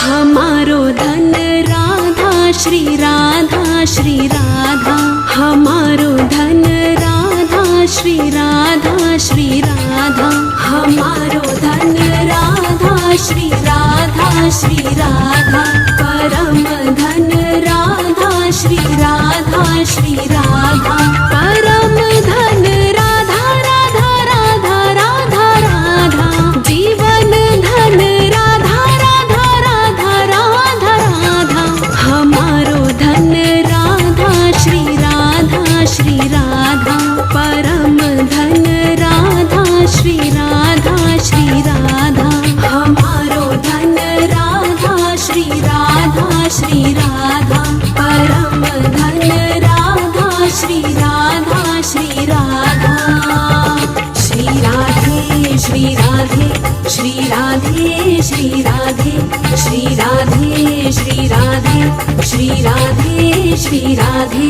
हमारो धन राधा श्री राधा श्री राधा, हमारो धन राधा श्री राधा श्री राधा, हमारो धन राधा श्री राधा श्री राधा, परम धन राधा श्री राधा श्री राधा, परम धन राधा राधा राधा राधा राधा, जीवन धन राधा राधा राधा राधा राधा, हमारो धन राधा श्री राधा श्री राधा, परम धन राधा श्री राधा श्री राधा, हमारो धन राधा श्री राधा श्री राधा, परम धन राधा श्री राधा श्री राधा। श्री राधे श्री राधे श्री राधे श्री राधे श्री राधे श्री राधे श्री राधे श्री राधे।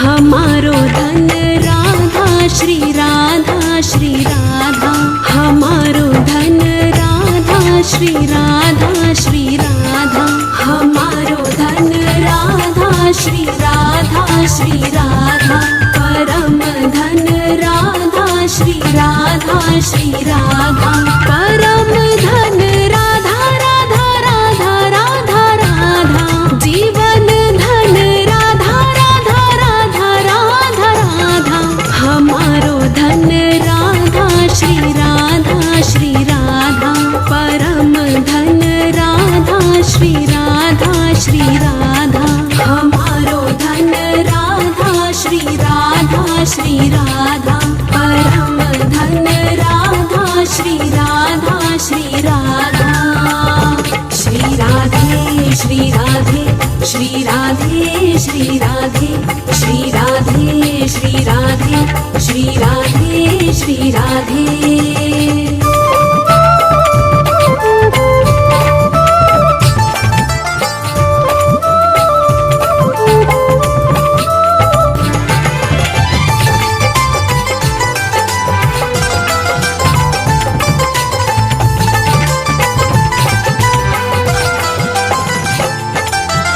हमारो धन राधा श्री राधा श्री राधा, हमारो धन राधा श्री राधा श्री राधा, हमारो धन राधा श्री राधा श्री राधा, परम धन राधा श्री राधा श्री राधा, परम धन राधा राधा राधा राधा राधा, जीवन धन राधा राधा राधा राधा राधा, हमारो धन राधा श्री राधा श्री राधा, परम धन राधा श्री राधा श्री राधा, हमारो धन राधा श्री राधा श्री राधा, परम धन राधा श्री राधा श्री राधा। श्री राधे श्री राधे श्री राधे श्री राधे श्री राधे श्री राधे श्री राधे श्री राधे।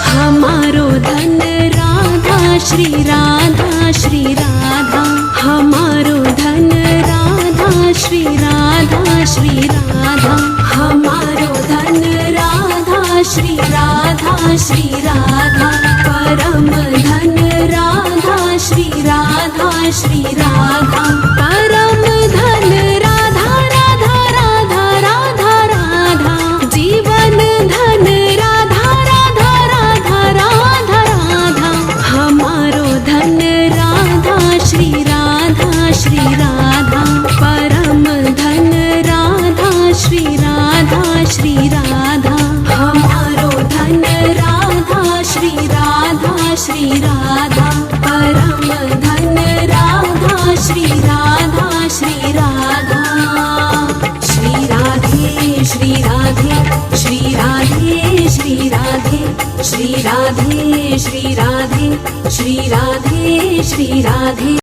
हमारो धन राधा श्री राधा श्री राधा, हमारो धन राधा श्री राधा श्री राधा, हमारो धन राधा श्री राधा श्री राधा, परम धन राधा श्री राधा श्री राधा, परम धन राधा राधा राधा राधा राधा, जीवन धन राधा राधा राधा राधा राधा, हमारो धन राधा श्री राधा श्री राधा, परम धन राधा श्री राधा श्री राधा, हमारो धन राधा श्री राधा श्री राधा, परम धन राधा श्री राधा श्री राधा। श्री राधे श्री राधे श्री राधे श्री राधे श्री राधे श्री राधे श्री राधे श्री राधे।